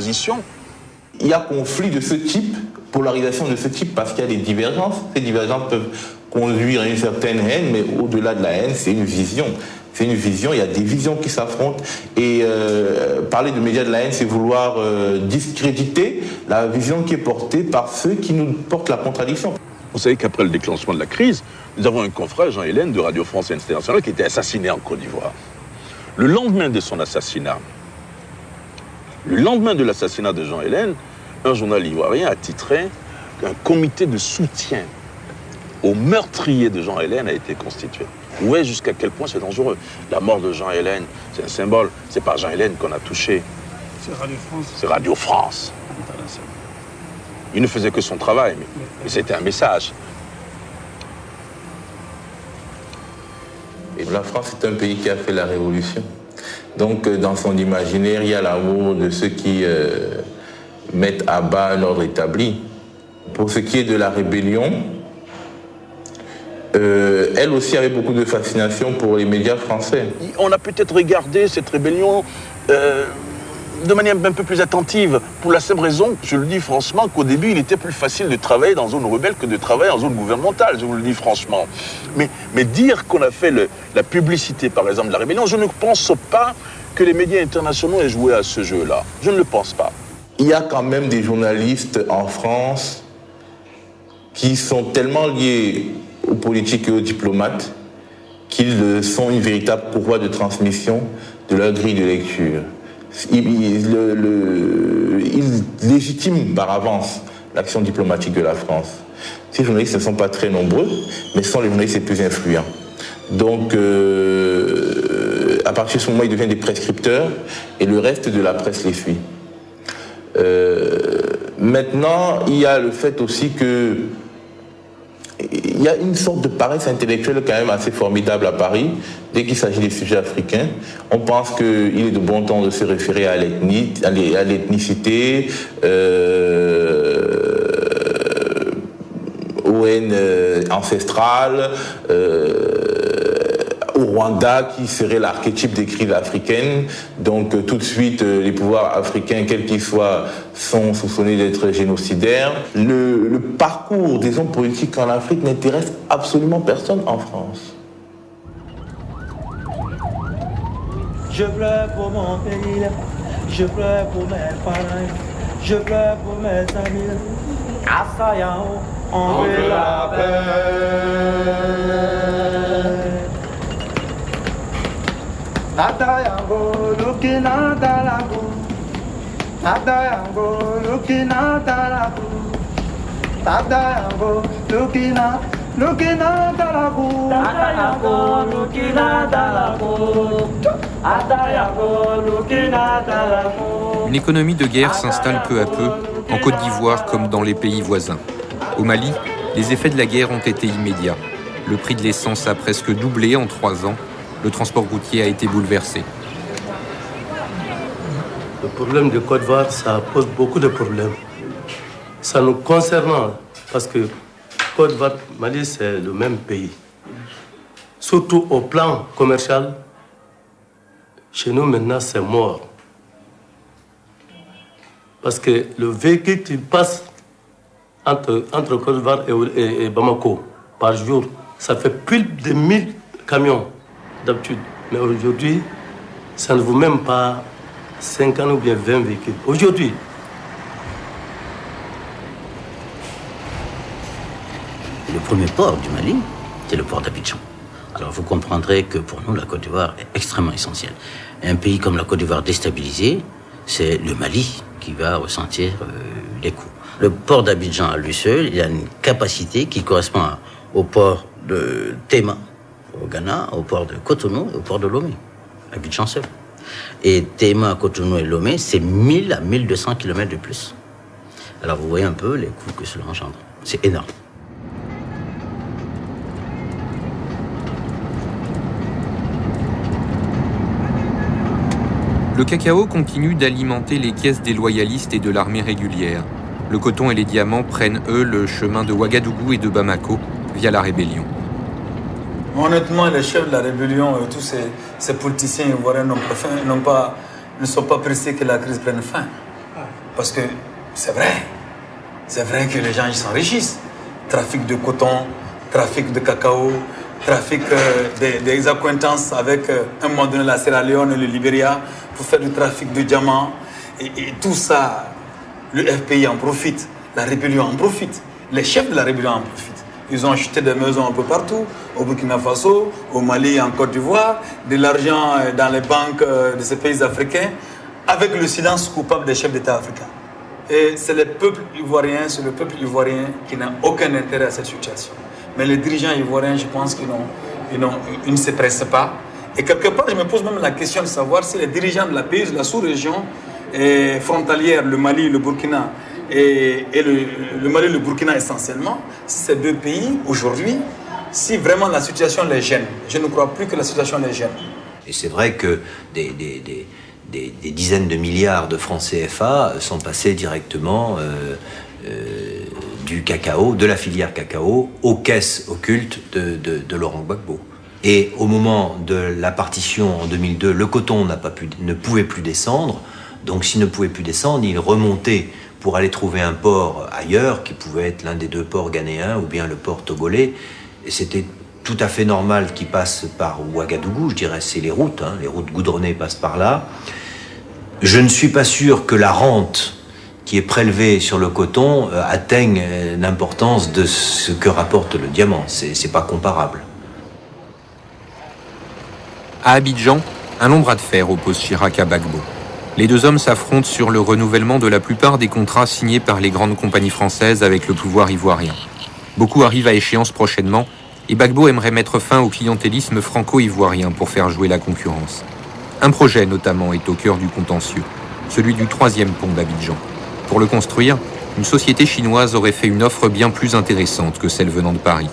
position. Il y a conflit de ce type, polarisation de ce type, parce qu'il y a des divergences. Ces divergences peuvent conduire à une certaine haine, mais au-delà de la haine, c'est une vision. C'est une vision, il y a des visions qui s'affrontent. Et parler de médias de la haine, c'est vouloir discréditer la vision qui est portée par ceux qui nous portent la contradiction. Vous savez qu'après le déclenchement de la crise, nous avons un confrère, Jean Hélène, de Radio France Internationale, qui était assassiné en Côte d'Ivoire. Le lendemain de son assassinat, le lendemain de l'assassinat de Jean Hélène, un journal ivoirien a titré qu'un comité de soutien aux meurtriers de Jean Hélène a été constitué. Vous voyez jusqu'à quel point c'est dangereux. La mort de Jean Hélène, c'est un symbole. C'est pas Jean Hélène qu'on a touché. C'est Radio France. C'est Radio France. Il ne faisait que son travail, mais c'était un message. Et la France est un pays qui a fait la révolution. Donc, dans son imaginaire, il y a l'amour de ceux qui mettent à bas un ordre établi. Pour ce qui est de la rébellion, elle aussi avait beaucoup de fascination pour les médias français. On a peut-être regardé cette rébellion de manière un peu plus attentive, pour la simple raison, je le dis franchement, qu'au début, il était plus facile de travailler dans zone rebelle que de travailler en zone gouvernementale, je vous le dis franchement. Mais dire qu'on a fait la publicité, par exemple, de la rébellion, je ne pense pas que les médias internationaux aient joué à ce jeu-là. Je ne le pense pas. Il y a quand même des journalistes en France qui sont tellement liés aux politiques et aux diplomates qu'ils sont une véritable courroie de transmission de leur grille de lecture. Ils légitiment par avance l'action diplomatique de la France. Ces journalistes ne sont pas très nombreux, mais ce sont les journalistes les plus influents. Donc, à partir de ce moment, ils deviennent des prescripteurs et le reste de la presse les suit. Maintenant, il y a le fait aussi que il y a une sorte de paresse intellectuelle quand même assez formidable à Paris. Dès qu'il s'agit des sujets africains, on pense qu'il est de bon temps de se référer à l'ethnicité, aux haines ancestrales, au Rwanda qui serait l'archétype des crises africaines. Donc tout de suite, les pouvoirs africains, quels qu'ils soient, sont soupçonnés d'être génocidaires. Le parcours des hommes politiques en Afrique n'intéresse absolument personne en France. Je pleure pour mon pays, je pleure pour mes parents, je pleure pour mes amis. Assayao, on veut la paix. Adayango, looking at Dalago. Adayango, looking at Dalago. Adayango, looking at Dalago. Adayango, looking at Dalago. Adayango, looking at Dalago. Une économie de guerre s'installe peu à peu, en Côte d'Ivoire comme dans les pays voisins. Au Mali, les effets de la guerre ont été immédiats. Le prix de l'essence a presque doublé en 3 ans. Le transport routier a été bouleversé. Le problème de Côte d'Ivoire, ça pose beaucoup de problèmes. Ça nous concerne, parce que Côte d'Ivoire, Mali, c'est le même pays. Surtout au plan commercial, chez nous maintenant, c'est mort. Parce que le véhicule qui passe entre Côte d'Ivoire et Bamako par jour, ça fait plus de 1000 camions. D'habitude. Mais aujourd'hui, ça ne vaut même pas 50 ou bien 20 véhicules. Aujourd'hui. Le premier port du Mali, c'est le port d'Abidjan. Alors vous comprendrez que pour nous, la Côte d'Ivoire est extrêmement essentielle. Un pays comme la Côte d'Ivoire déstabilisé, c'est le Mali qui va ressentir les coups. Le port d'Abidjan à lui seul, il a une capacité qui correspond au port de Tema, au Ghana, au port de Cotonou et au port de Lomé, Abidjan seul. Et Tema, Cotonou et Lomé, c'est 1000 à 1200 km de plus. Alors vous voyez un peu les coûts que cela engendre. C'est énorme. Le cacao continue d'alimenter les caisses des loyalistes et de l'armée régulière. Le coton et les diamants prennent, eux, le chemin de Ouagadougou et de Bamako via la rébellion. Honnêtement, les chefs de la rébellion, tous ces politiciens ivoiriens ne sont pas pressés que la crise prenne fin. Parce que c'est vrai que les gens ils s'enrichissent. Trafic de coton, trafic de cacao, trafic des accointances avec un moment donné la Sierra Leone et le Libéria pour faire du trafic de diamants. Et tout ça, le FPI en profite, la rébellion en profite, les chefs de la rébellion en profitent. Ils ont acheté des maisons un peu partout, au Burkina Faso, au Mali, en Côte d'Ivoire, de l'argent dans les banques de ces pays africains, avec le silence coupable des chefs d'État africains. Et c'est le peuple ivoirien qui n'a aucun intérêt à cette situation. Mais les dirigeants ivoiriens, je pense qu'ils ne se pressent pas. Et quelque part, je me pose même la question de savoir si les dirigeants de la pays, de la sous-région frontalière, le Mali, le Burkina, et le Mali et le Burkina essentiellement, ces deux pays, aujourd'hui, si vraiment la situation les gêne, je ne crois plus que la situation les gêne. Et c'est vrai que des dizaines de milliards de francs CFA sont passés directement du cacao, de la filière cacao, aux caisses occultes de Laurent Gbagbo. Et au moment de la partition en 2002, le coton ne pouvait plus descendre. Donc s'il ne pouvait plus descendre, il remontait pour aller trouver un port ailleurs, qui pouvait être l'un des deux ports ghanéens ou bien le port togolais. Et c'était tout à fait normal qu'il passe par Ouagadougou, je dirais, c'est les routes goudronnées passent par là. Je ne suis pas sûr que la rente qui est prélevée sur le coton atteigne l'importance de ce que rapporte le diamant. C'est pas comparable. À Abidjan, un long bras de fer oppose Chirac à Gbagbo. Les deux hommes s'affrontent sur le renouvellement de la plupart des contrats signés par les grandes compagnies françaises avec le pouvoir ivoirien. Beaucoup arrivent à échéance prochainement et Gbagbo aimerait mettre fin au clientélisme franco-ivoirien pour faire jouer la concurrence. Un projet notamment est au cœur du contentieux, celui du 3e pont d'Abidjan. Pour le construire, une société chinoise aurait fait une offre bien plus intéressante que celle venant de Paris.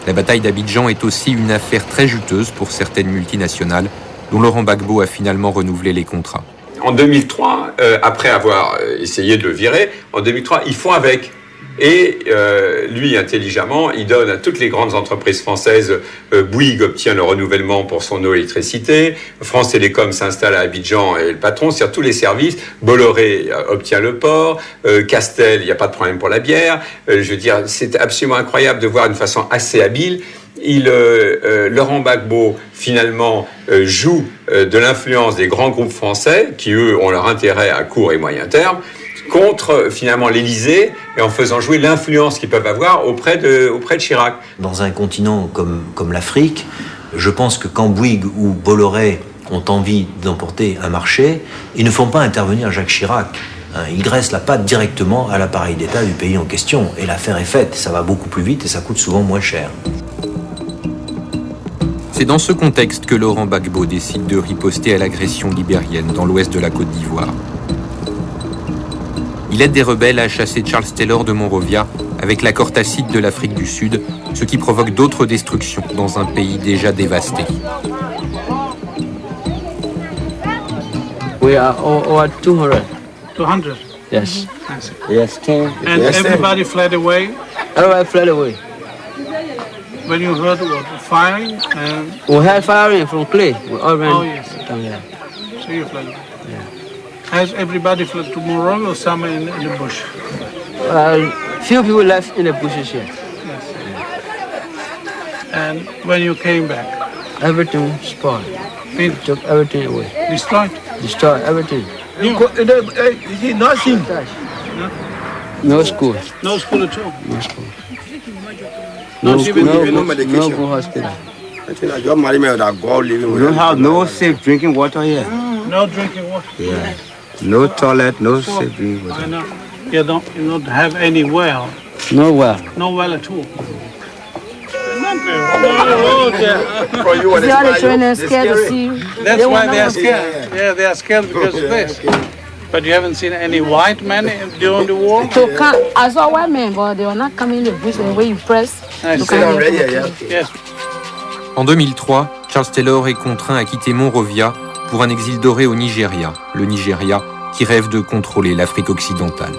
La bataille d'Abidjan est aussi une affaire très juteuse pour certaines multinationales dont Laurent Gbagbo a finalement renouvelé les contrats. En 2003, après avoir essayé de le virer, en 2003, ils font avec. Et lui, intelligemment, il donne à toutes les grandes entreprises françaises. Bouygues obtient le renouvellement pour son eau et électricité. France Télécom s'installe à Abidjan et le patron sert tous les services. Bolloré obtient le port. Castel, il n'y a pas de problème pour la bière. Je veux dire, c'est absolument incroyable de voir une façon assez habile. Laurent Gbagbo, finalement, joue de l'influence des grands groupes français, qui, eux, ont leur intérêt à court et moyen terme, contre, finalement, l'Élysée, et en faisant jouer l'influence qu'ils peuvent avoir auprès de Chirac. Dans un continent comme l'Afrique, je pense que quand Bouygues ou Bolloré ont envie d'emporter un marché, ils ne font pas intervenir Jacques Chirac. Ils graissent la patte directement à l'appareil d'État du pays en question. Et l'affaire est faite. Ça va beaucoup plus vite et ça coûte souvent moins cher. C'est dans ce contexte que Laurent Gbagbo décide de riposter à l'agression libérienne dans l'ouest de la Côte d'Ivoire. Il aide des rebelles à chasser Charles Taylor de Monrovia avec l'accord tacite de l'Afrique du Sud, ce qui provoque d'autres destructions dans un pays déjà dévasté. We are over 200. 200? Yes. Yes, 10. And everybody fled away? Everybody fled away. When you heard what, firing? We had firing from Clay. We all ran. Oh, yes. Down there. So you fled away? Yeah. Has everybody fled to Monrovia or some in the bush? Few people left in the bushes here. Yes. And when you came back? Everything spoiled. It took everything away. Destroyed? Destroyed everything. Nothing? No school. No school at all? No school. No go hospital. We don't have no safe drinking water here. No drinking water? Yeah. No toilet, no safe drinking water. I know. You don't have any well? No well. No well at all? The children scared to see you. That's why they are scared. Yeah, they are scared because of this. But you haven't seen any white men during the war? I saw white men, but they were not coming in the bush and when you press. Yes. En 2003, Charles Taylor est contraint à quitter Monrovia pour un exil doré au Nigeria, le Nigeria qui rêve de contrôler l'Afrique occidentale.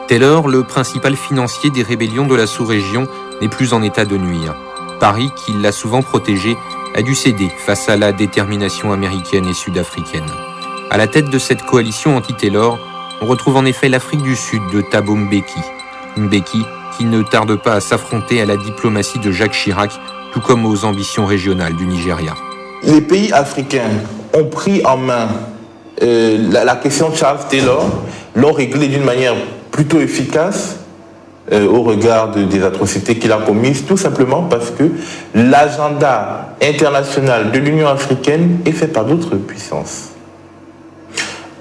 Taylor, le principal financier des rébellions de la sous-région, n'est plus en état de nuire. Paris, qui l'a souvent protégé, a dû céder face à la détermination américaine et sud-africaine. À la tête de cette coalition anti-Taylor, on retrouve en effet l'Afrique du Sud de Thabo Mbeki. Mbeki qui ne tarde pas à s'affronter à la diplomatie de Jacques Chirac, tout comme aux ambitions régionales du Nigeria. Les pays africains ont pris en main la question de Charles Taylor, l'ont réglée d'une manière plutôt efficace au regard des atrocités qu'il a commises, tout simplement parce que l'agenda international de l'Union africaine est fait par d'autres puissances.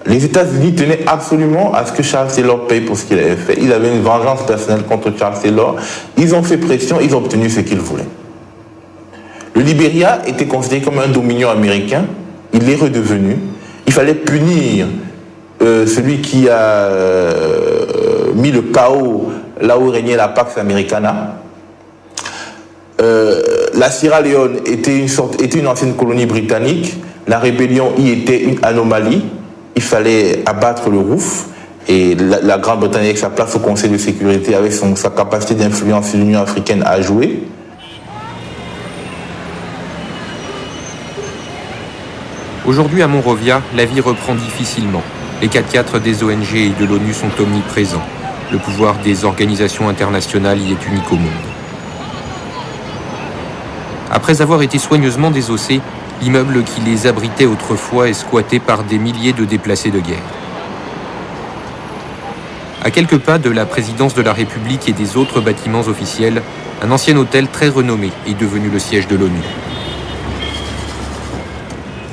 Les États-Unis tenaient absolument à ce que Charles Taylor paye pour ce qu'il avait fait. Ils avaient une vengeance personnelle contre Charles Taylor. Ils ont fait pression, ils ont obtenu ce qu'ils voulaient. Le Libéria était considéré comme un dominion américain. Il l'est redevenu. Il fallait punir celui qui a mis le chaos là où régnait la Pax Americana. La Sierra Leone était une ancienne colonie britannique. La rébellion y était une anomalie. Il fallait abattre le Rouf. Et la Grande-Bretagne, avec sa place au Conseil de sécurité, avec sa capacité d'influence sur l'Union africaine, a joué. Aujourd'hui, à Monrovia, la vie reprend difficilement. Les 4x4 des ONG et de l'ONU sont omniprésents. Le pouvoir des organisations internationales y est unique au monde. Après avoir été soigneusement désossé, l'immeuble qui les abritait autrefois est squatté par des milliers de déplacés de guerre. À quelques pas de la présidence de la République et des autres bâtiments officiels, un ancien hôtel très renommé est devenu le siège de l'ONU.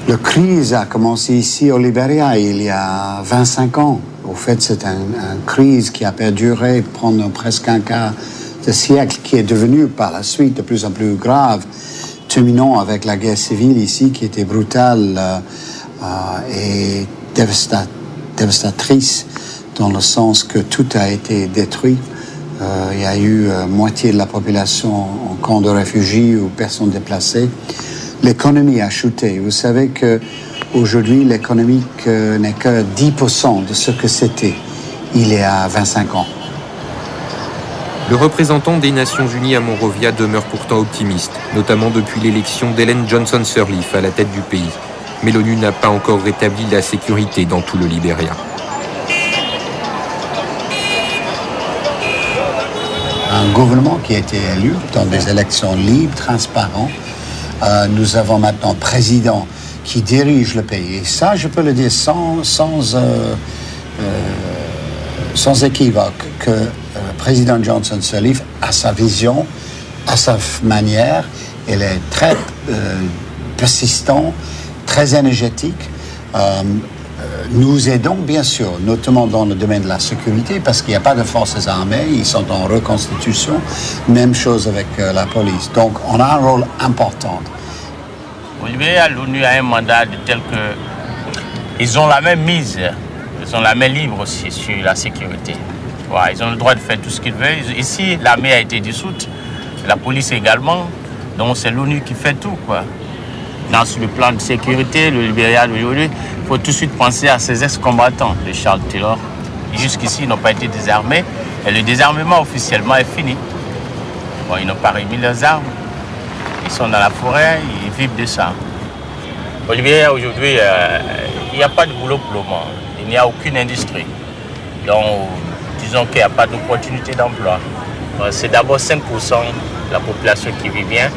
La crise a commencé ici au Libéria il y a 25 ans. Au fait, c'est une crise qui a perduré pendant presque un quart de siècle, qui est devenue par la suite de plus en plus grave, terminant avec la guerre civile ici, qui était brutale et dévastatrice, dans le sens que tout a été détruit. Il y a eu moitié de la population en camp de réfugiés ou personnes déplacées. L'économie a chuté. Vous savez qu'aujourd'hui, l'économie n'est que 10% de ce que c'était il y a 25 ans. Le représentant des Nations Unies à Monrovia demeure pourtant optimiste, notamment depuis l'élection d'Ellen Johnson Sirleaf à la tête du pays. Mais l'ONU n'a pas encore rétabli la sécurité dans tout le Libéria. Un gouvernement qui a été élu dans des élections libres, transparentes. Nous avons maintenant un président qui dirige le pays. Et ça, je peux le dire sans équivoque, que le président Johnson Sirleaf a sa vision, à sa manière. Elle est très persistante, très énergétique. Nous aidons, bien sûr, notamment dans le domaine de la sécurité, parce qu'il n'y a pas de forces armées, ils sont en reconstitution. Même chose avec la police. Donc, on a un rôle important. Au Libéria, l'ONU a un mandat de tel que ils ont la même mise, ils ont la main libre aussi sur la sécurité. Voilà, ils ont le droit de faire tout ce qu'ils veulent. Ici, l'armée a été dissoute, la police également, donc c'est l'ONU qui fait tout, quoi. Dans, sur le plan de sécurité, le Libéria d'aujourd'hui, il faut tout de suite penser à ces ex-combattants de Charles Taylor. Jusqu'ici, ils n'ont pas été désarmés. Et le désarmement officiellement est fini. Bon, ils n'ont pas remis leurs armes. Ils sont dans la forêt, ils vivent de ça. Au Libéria, aujourd'hui, il n'y a pas de boulot pour le moment. Il n'y a aucune industrie. Donc, disons qu'il n'y a pas d'opportunité d'emploi. C'est d'abord 5% de la population qui vit bien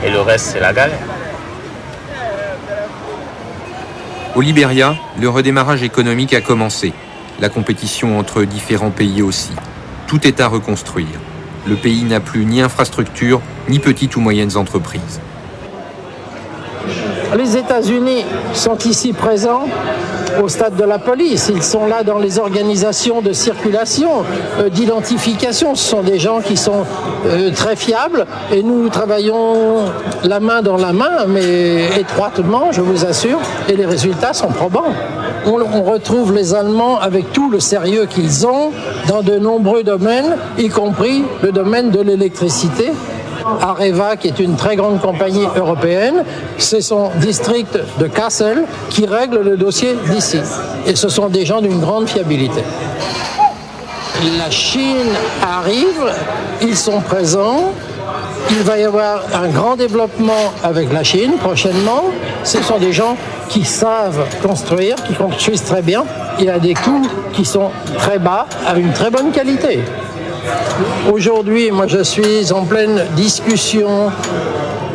et le reste, c'est la galère. Au Libéria, le redémarrage économique a commencé. La compétition entre différents pays aussi. Tout est à reconstruire. Le pays n'a plus ni infrastructure, ni petites ou moyennes entreprises. Les États-Unis sont ici présents au stade de la police. Ils sont là dans les organisations de circulation, d'identification. Ce sont des gens qui sont très fiables et nous travaillons la main dans la main, mais étroitement, je vous assure, et les résultats sont probants. On retrouve les Allemands avec tout le sérieux qu'ils ont dans de nombreux domaines, y compris le domaine de l'électricité. Areva, qui est une très grande compagnie européenne, c'est son district de Kassel qui règle le dossier d'ici. Et ce sont des gens d'une grande fiabilité. La Chine arrive, ils sont présents, Il va y avoir un grand développement avec la Chine prochainement. Ce sont des gens qui savent construire, qui construisent très bien. Il y a des coûts qui sont très bas, à une très bonne qualité. Aujourd'hui, moi je suis en pleine discussion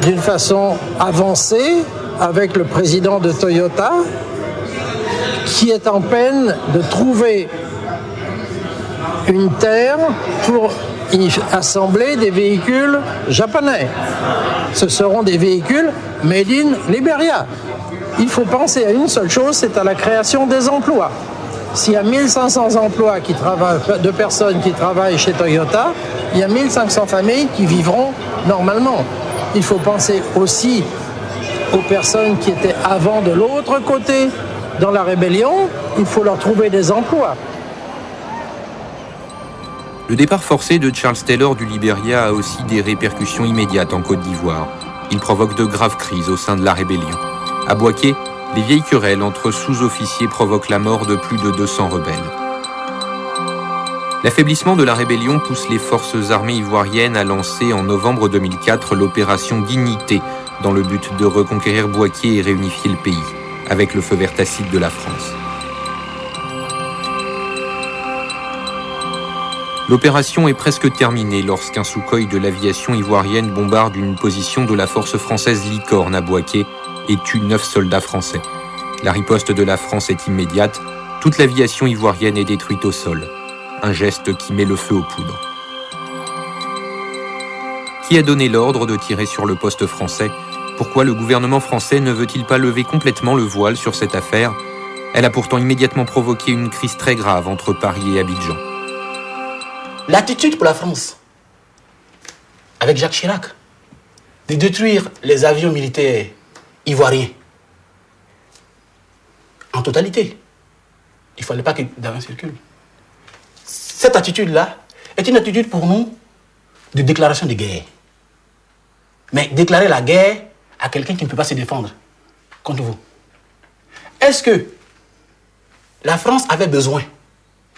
d'une façon avancée avec le président de Toyota qui est en peine de trouver une terre pour y assembler des véhicules japonais. Ce seront des véhicules made in Liberia. Il faut penser à une seule chose, c'est à la création des emplois. S'il y a 1500 emplois de personnes qui travaillent chez Toyota, il y a 1500 familles qui vivront normalement. Il faut penser aussi aux personnes qui étaient avant de l'autre côté dans la rébellion. Il faut leur trouver des emplois. Le départ forcé de Charles Taylor du Libéria a aussi des répercussions immédiates en Côte d'Ivoire. Il provoque de graves crises au sein de la rébellion. À Bouaké, les vieilles querelles entre sous-officiers provoquent la mort de plus de 200 rebelles. L'affaiblissement de la rébellion pousse les forces armées ivoiriennes à lancer en novembre 2004 l'opération Dignité dans le but de reconquérir Bouaké et réunifier le pays, avec le feu vert tacite de la France. L'opération est presque terminée lorsqu'un Sukhoi de l'aviation ivoirienne bombarde une position de la force française Licorne à Bouaké et tue 9 soldats français. La riposte de la France est immédiate, toute l'aviation ivoirienne est détruite au sol. Un geste qui met le feu aux poudres. Qui a donné l'ordre de tirer sur le poste français ? Pourquoi le gouvernement français ne veut-il pas lever complètement le voile sur cette affaire ? Elle a pourtant immédiatement provoqué une crise très grave entre Paris et Abidjan. L'attitude pour la France, avec Jacques Chirac, de détruire les avions militaires ivoiriens en totalité. Il ne fallait pas que d'avions circulent. Cette attitude-là est une attitude pour nous de déclaration de guerre. Mais déclarer la guerre à quelqu'un qui ne peut pas se défendre contre vous. Est-ce que la France avait besoin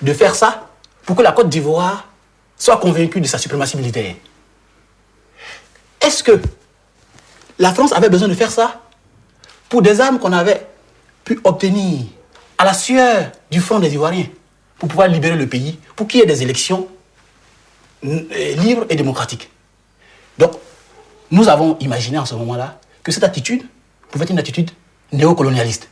de faire ça pour que la Côte d'Ivoire soit convaincue de sa suprématie militaire? Est-ce que la France avait besoin de faire ça pour des armes qu'on avait pu obtenir à la sueur du front des Ivoiriens pour pouvoir libérer le pays, pour qu'il y ait des élections libres et démocratiques? Donc, nous avons imaginé en ce moment-là que cette attitude pouvait être une attitude néocolonialiste.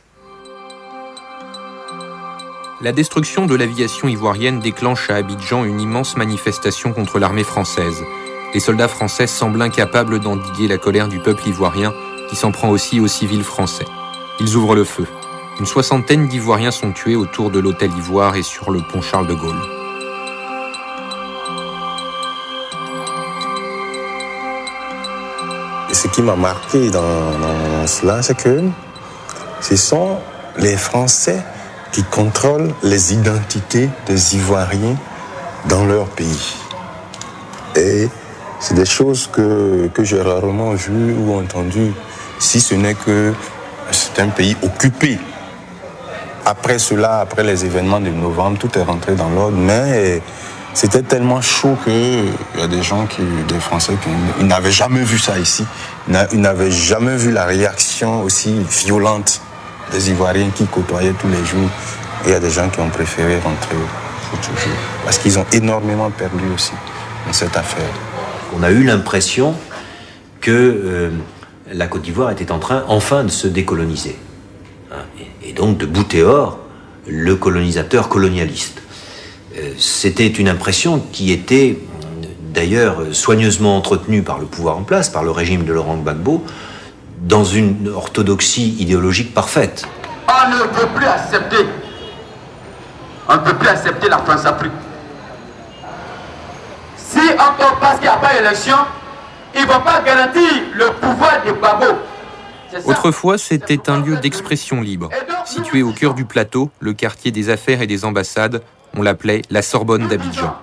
La destruction de l'aviation ivoirienne déclenche à Abidjan une immense manifestation contre l'armée française. Les soldats français semblent incapables d'endiguer la colère du peuple ivoirien qui s'en prend aussi aux civils français. Ils ouvrent le feu. Une 60aine d'Ivoiriens sont tués autour de l'hôtel Ivoire et sur le pont Charles de Gaulle. Et ce qui m'a marqué dans cela, c'est que ce sont les Français qui contrôlent les identités des Ivoiriens dans leur pays. Et c'est des choses que j'ai rarement vues ou entendues, si ce n'est que c'est un pays occupé. Après cela, après les événements de novembre, tout est rentré dans l'ordre, mais c'était tellement chaud qu'il y a des gens, des Français, qui n'avaient jamais vu ça ici. Ils n'avaient jamais vu la réaction aussi violente des Ivoiriens qui côtoyaient tous les jours. Et il y a des gens qui ont préféré rentrer pour toujours. Parce qu'ils ont énormément perdu aussi dans cette affaire. On a eu l'impression que la Côte d'Ivoire était en train enfin de se décoloniser. Et donc de bouter hors le colonisateur colonialiste. C'était une impression qui était d'ailleurs soigneusement entretenue par le pouvoir en place, par le régime de Laurent Gbagbo, dans une orthodoxie idéologique parfaite. On ne peut plus accepter. On ne peut plus accepter la France-Afrique. Si encore parce qu'il n'y a pas d'élection, ils ne vont pas garantir le pouvoir de Gbagbo. Autrefois, c'était un lieu d'expression libre. Situé au cœur du plateau, le quartier des affaires et des ambassades, on l'appelait la Sorbonne d'Abidjan.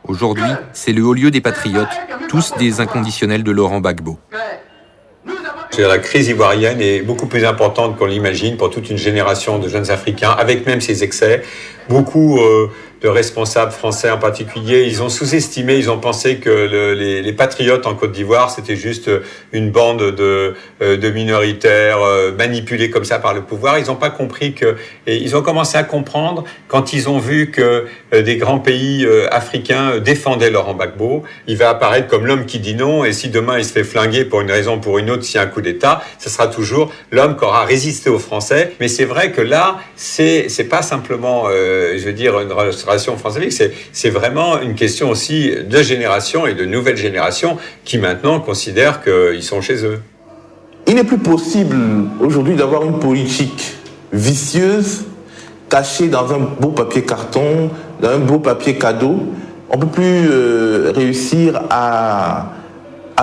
Aujourd'hui, c'est le haut lieu des patriotes, tous des inconditionnels de Laurent Gbagbo. La crise ivoirienne est beaucoup plus importante qu'on l'imagine pour toute une génération de jeunes Africains, avec même ses excès. Beaucoup de responsables français en particulier. Ils ont sous-estimé, ils ont pensé que les patriotes en Côte d'Ivoire, c'était juste une bande de minoritaires manipulés comme ça par le pouvoir. Ils n'ont pas compris et ils ont commencé à comprendre quand ils ont vu que des grands pays africains défendaient Laurent Gbagbo. Il va apparaître comme l'homme qui dit non, et si demain il se fait flinguer pour une raison ou pour une autre, s'il y a un coup d'État, ce sera toujours l'homme qui aura résisté aux Français. Mais c'est vrai que là, c'est pas simplement, je veux dire, une restauration française, c'est vraiment une question aussi de génération et de nouvelles générations qui maintenant considèrent qu'ils sont chez eux. Il n'est plus possible aujourd'hui d'avoir une politique vicieuse cachée dans un beau papier carton, dans un beau papier cadeau. On ne peut plus réussir à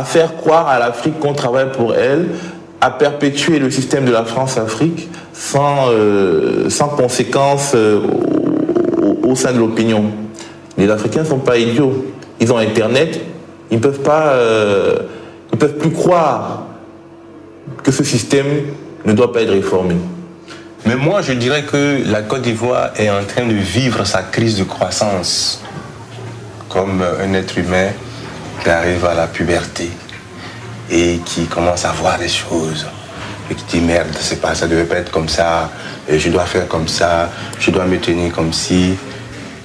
faire croire à l'Afrique qu'on travaille pour elle, à perpétuer le système de la France-Afrique sans conséquence au sein de l'opinion. Les Africains ne sont pas idiots. Ils ont Internet, ils ne peuvent plus croire que ce système ne doit pas être réformé. Mais moi, je dirais que la Côte d'Ivoire est en train de vivre sa crise de croissance comme un être humain qui arrive à la puberté et qui commence à voir des choses et qui dit merde, c'est pas, ça devait pas être comme ça, je dois faire comme ça, je dois me tenir comme ci.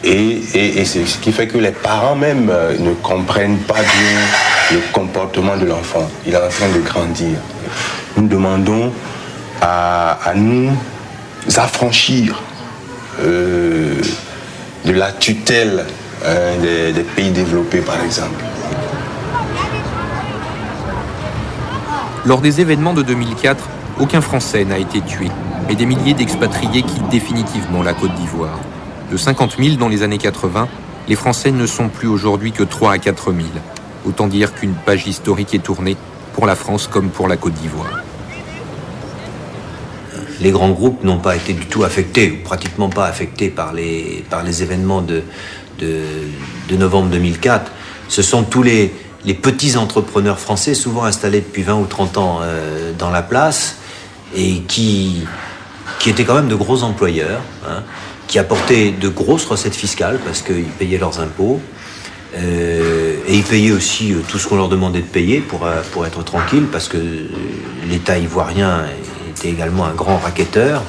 Et c'est ce qui fait que les parents même ne comprennent pas bien le comportement de l'enfant. Il est en train de grandir. Nous demandons à nous affranchir de la tutelle des pays développés, par exemple. Lors des événements de 2004, aucun Français n'a été tué, mais des milliers d'expatriés quittent définitivement la Côte d'Ivoire. De 50 000 dans les années 80, les Français ne sont plus aujourd'hui que 3 à 4 000. Autant dire qu'une page historique est tournée pour la France comme pour la Côte d'Ivoire. Les grands groupes n'ont pas été du tout affectés, ou pratiquement pas affectés par les événements de novembre 2004. Ce sont tous les petits entrepreneurs français, souvent installés depuis 20 ou 30 ans dans la place, et qui étaient quand même de gros employeurs, hein, qui apportaient de grosses recettes fiscales parce qu'ils payaient leurs impôts, et ils payaient aussi tout ce qu'on leur demandait de payer pour être tranquilles, parce que l'État ivoirien était également un grand racketteur.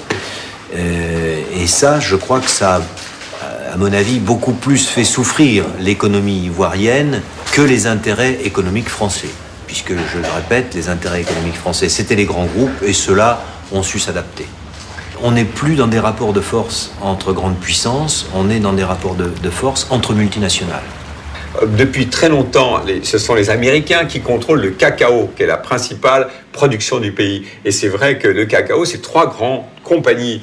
Et ça, je crois que ça a, à mon avis, beaucoup plus fait souffrir l'économie ivoirienne que les intérêts économiques français. Puisque, je le répète, les intérêts économiques français, c'était les grands groupes, et ceux-là ont su s'adapter. On n'est plus dans des rapports de force entre grandes puissances, on est dans des rapports de force entre multinationales. Depuis très longtemps, ce sont les Américains qui contrôlent le cacao, qui est la principale production du pays. Et c'est vrai que le cacao, c'est 3 grandes compagnies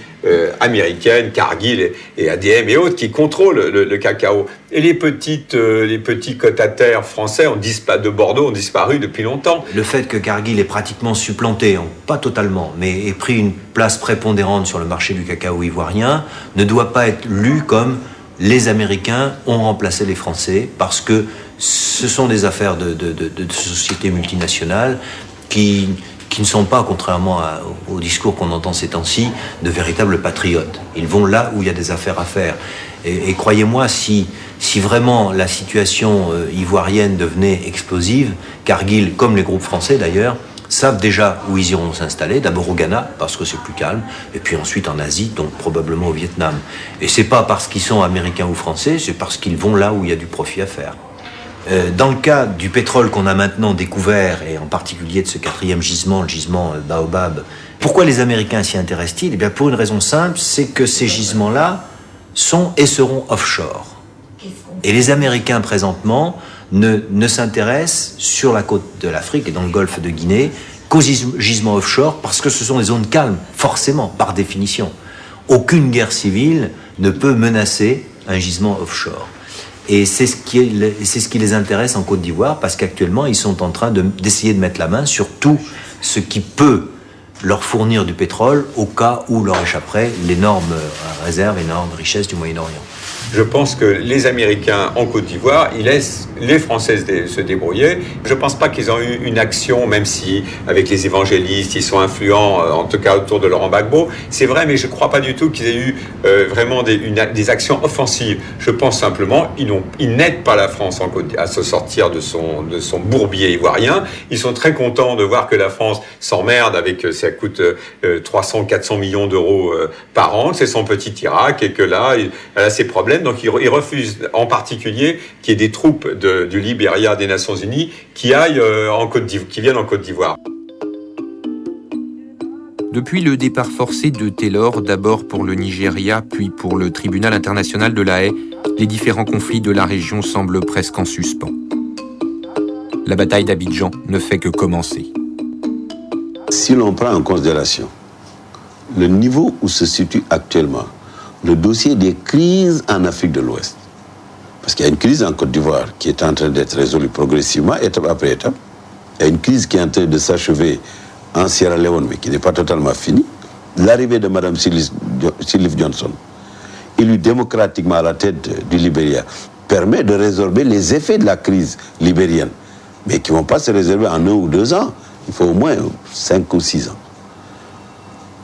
américaines, Cargill et ADM et autres, qui contrôlent le cacao. Et les petits quotataires français de Bordeaux ont disparu depuis longtemps. Le fait que Cargill ait pratiquement supplanté, pas totalement, mais ait pris une place prépondérante sur le marché du cacao ivoirien, ne doit pas être lu comme les Américains ont remplacé les Français, parce que ce sont des affaires de sociétés multinationales qui ne sont pas, contrairement au discours qu'on entend ces temps-ci, de véritables patriotes. Ils vont là où il y a des affaires à faire. Et croyez-moi, si vraiment la situation ivoirienne devenait explosive, Cargill, comme les groupes français d'ailleurs, savent déjà où ils iront s'installer, d'abord au Ghana, parce que c'est plus calme, et puis ensuite en Asie, donc probablement au Vietnam. Et c'est pas parce qu'ils sont américains ou français, c'est parce qu'ils vont là où il y a du profit à faire. Dans le cas du pétrole qu'on a maintenant découvert, et en particulier de ce 4e gisement, le gisement Baobab, pourquoi les Américains s'y intéressent-ils ? Eh bien pour une raison simple, c'est que ces gisements-là sont et seront offshore. Et les Américains présentement ne s'intéressent sur la côte de l'Afrique et dans le golfe de Guinée qu'aux gisements offshore, parce que ce sont des zones calmes, forcément, par définition. Aucune guerre civile ne peut menacer un gisement offshore. Et c'est ce qui les intéresse en Côte d'Ivoire, parce qu'actuellement, ils sont en train d'essayer de mettre la main sur tout ce qui peut leur fournir du pétrole au cas où leur échapperait l'énorme réserve, l'énorme richesse du Moyen-Orient. Je pense que les Américains en Côte d'Ivoire, ils laissent les Français se débrouiller. Je ne pense pas qu'ils ont eu une action, même si avec les évangélistes, ils sont influents, en tout cas autour de Laurent Gbagbo. C'est vrai, mais je ne crois pas du tout qu'ils aient eu vraiment des actions offensives. Je pense simplement ils n'aident pas la France à se sortir de son bourbier ivoirien. Ils sont très contents de voir que la France s'emmerde avec, ça coûte 300-400 millions d'euros par an, que c'est son petit Irak et que là, elle a ses problèmes. Donc ils refusent en particulier qu'il y ait des troupes du Libéria des Nations Unies qui viennent en Côte d'Ivoire. Depuis le départ forcé de Taylor, d'abord pour le Nigeria, puis pour le tribunal international de La Haye, les différents conflits de la région semblent presque en suspens. La bataille d'Abidjan ne fait que commencer. Si l'on prend en considération le niveau où se situe actuellement le dossier des crises en Afrique de l'Ouest, parce qu'il y a une crise en Côte d'Ivoire qui est en train d'être résolue progressivement, étape après étape. Il y a une crise qui est en train de s'achever en Sierra Leone, mais qui n'est pas totalement finie. L'arrivée de Mme Sirleaf Johnson, élue démocratiquement à la tête du Libéria, permet de résorber les effets de la crise libérienne, mais qui ne vont pas se résorber en 1 ou 2 ans. Il faut au moins 5 ou 6 ans.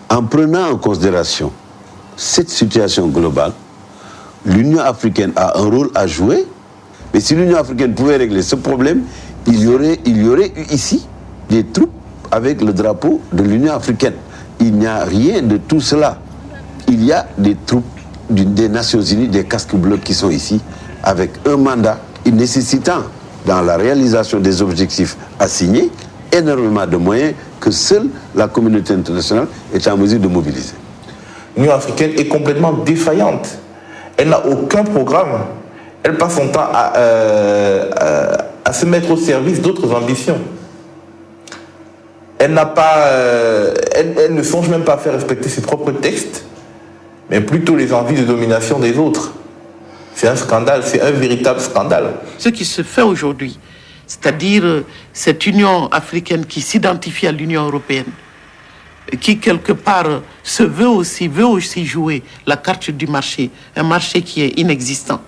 En prenant en considération cette situation globale, l'Union africaine a un rôle à jouer, mais si l'Union africaine pouvait régler ce problème, il y aurait eu ici des troupes avec le drapeau de l'Union africaine. Il n'y a rien de tout cela. Il y a des troupes des Nations Unies, des casques bleus qui sont ici, avec un mandat nécessitant, dans la réalisation des objectifs assignés, énormément de moyens que seule la communauté internationale est en mesure de mobiliser. L'Union africaine est complètement défaillante. Elle n'a aucun programme. Elle passe son temps à se mettre au service d'autres ambitions. Elle ne songe même pas à faire respecter ses propres textes, mais plutôt les envies de domination des autres. C'est un scandale, c'est un véritable scandale. Ce qui se fait aujourd'hui, c'est-à-dire cette Union africaine qui s'identifie à l'Union européenne, qui quelque part veut aussi jouer la carte du marché, un marché qui est inexistant.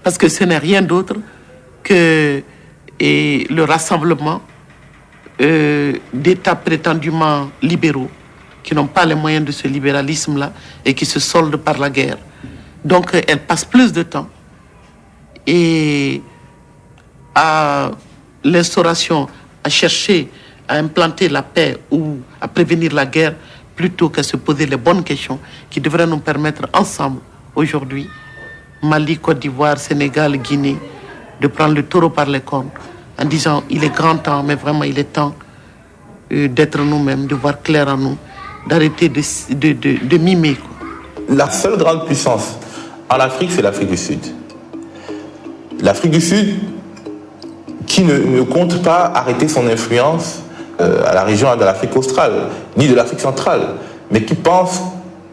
Parce que ce n'est rien d'autre que le rassemblement d'États prétendument libéraux qui n'ont pas les moyens de ce libéralisme-là et qui se soldent par la guerre. Donc elle passe plus de temps et à l'instauration, à chercher à implanter la paix ou à prévenir la guerre plutôt qu'à se poser les bonnes questions qui devraient nous permettre ensemble aujourd'hui, Mali, Côte d'Ivoire, Sénégal, Guinée, de prendre le taureau par les cornes en disant il est grand temps, mais vraiment il est temps d'être nous-mêmes, de voir clair en nous, d'arrêter de mimer, quoi. La seule grande puissance en Afrique, c'est l'Afrique du Sud. L'Afrique du Sud qui ne compte pas arrêter son influence à la région de l'Afrique australe, ni de l'Afrique centrale, mais qui pense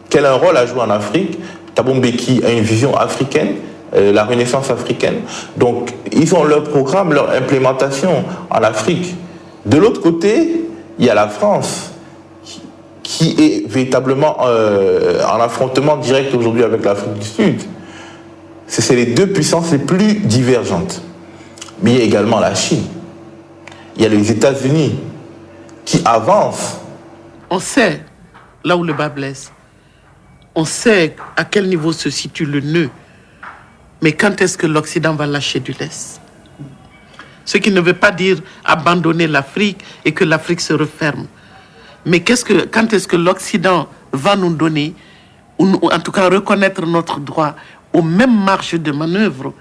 qu'elle a un rôle à jouer en Afrique. Thabo Mbeki a une vision africaine, la renaissance africaine. Donc, ils ont leur programme, leur implémentation en Afrique. De l'autre côté, il y a la France, qui est véritablement en affrontement direct aujourd'hui avec l'Afrique du Sud. C'est les deux puissances les plus divergentes. Mais il y a également la Chine. Il y a les États-Unis qui avancent. On sait là où le bas blesse. On sait à quel niveau se situe le nœud. Mais quand est-ce que l'Occident va lâcher du lest? Ce qui ne veut pas dire abandonner l'Afrique et que l'Afrique se referme. Mais quand est-ce que l'Occident va nous donner, ou en tout cas reconnaître notre droit aux mêmes marges de manœuvre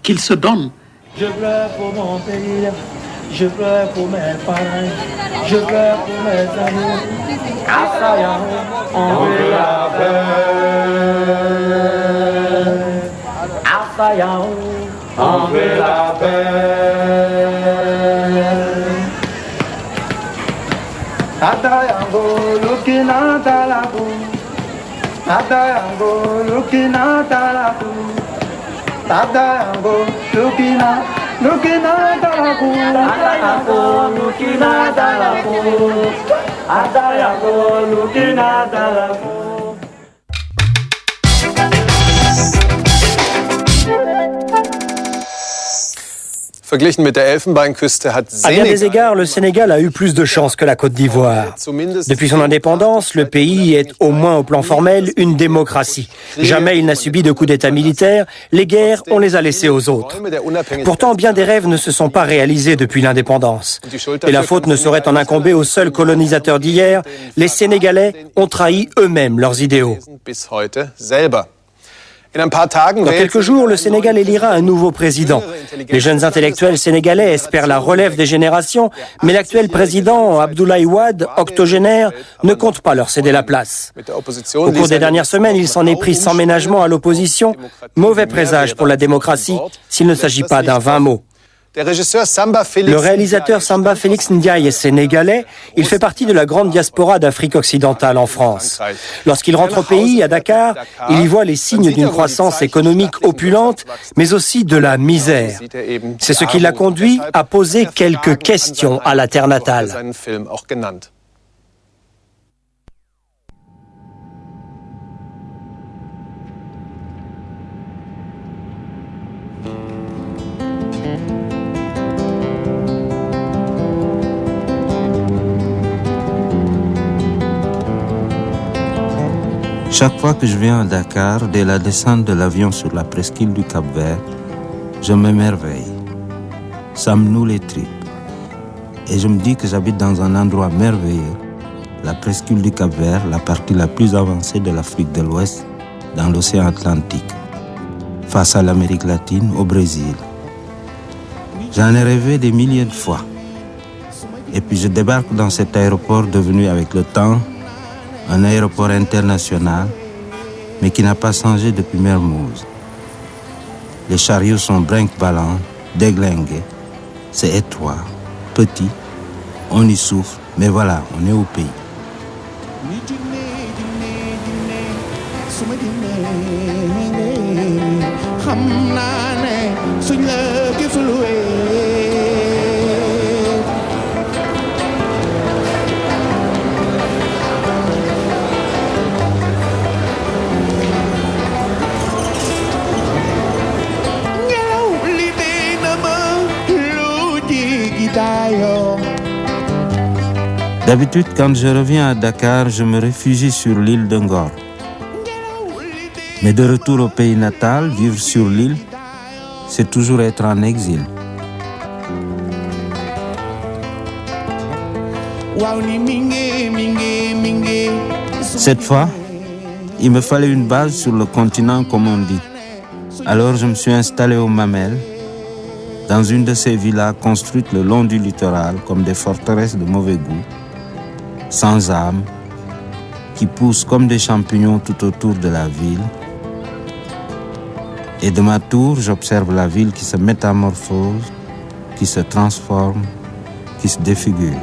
qu'il se donne? Je pleure pour mon pays, je pleure pour mes parents, je pleure pour mes amis. Assaillant, on veut la paix. Assaillant, on veut la paix. Adayango, looking at la Adayango, looking at la Adayango, looking at la Adayango, looking at la Adayango, looking at la À bien des égards, le Sénégal a eu plus de chance que la Côte d'Ivoire. Depuis son indépendance, le pays est, au moins au plan formel, une démocratie. Jamais il n'a subi de coup d'État militaire. Les guerres, on les a laissées aux autres. Pourtant, bien des rêves ne se sont pas réalisés depuis l'indépendance. Et la faute ne saurait en incomber aux seuls colonisateurs d'hier. Les Sénégalais ont trahi eux-mêmes leurs idéaux. Dans quelques jours, le Sénégal élira un nouveau président. Les jeunes intellectuels sénégalais espèrent la relève des générations, mais l'actuel président, Abdoulaye Wade, octogénaire, ne compte pas leur céder la place. Au cours des dernières semaines, il s'en est pris sans ménagement à l'opposition. Mauvais présage pour la démocratie, s'il ne s'agit pas d'un vain mot. Le réalisateur Samba Félix Ndiaye est sénégalais. Il fait partie de la grande diaspora d'Afrique occidentale en France. Lorsqu'il rentre au pays, à Dakar, il y voit les signes d'une croissance économique opulente, mais aussi de la misère. C'est ce qui l'a conduit à poser quelques questions à la terre natale. Chaque fois que je viens à Dakar, dès la descente de l'avion sur la presqu'île du Cap-Vert, je m'émerveille. Ça me noue les tripes. Et je me dis que j'habite dans un endroit merveilleux, la presqu'île du Cap-Vert, la partie la plus avancée de l'Afrique de l'Ouest, dans l'océan Atlantique, face à l'Amérique latine, au Brésil. J'en ai rêvé des milliers de fois. Et puis je débarque dans cet aéroport devenu avec le temps un aéroport international, mais qui n'a pas changé depuis Mermoz. Les chariots sont brinque-ballants, déglingués. C'est étroit, petit, on y souffle, mais voilà, on est au pays. D'habitude, quand je reviens à Dakar, je me réfugie sur l'île de Ngor. Mais de retour au pays natal, vivre sur l'île, c'est toujours être en exil. Cette fois, il me fallait une base sur le continent, comme on dit. Alors je me suis installé au Mamel, dans une de ces villas construites le long du littoral comme des forteresses de mauvais goût, sans âme, qui poussent comme des champignons tout autour de la ville. Et de ma tour, j'observe la ville qui se métamorphose, qui se transforme, qui se défigure.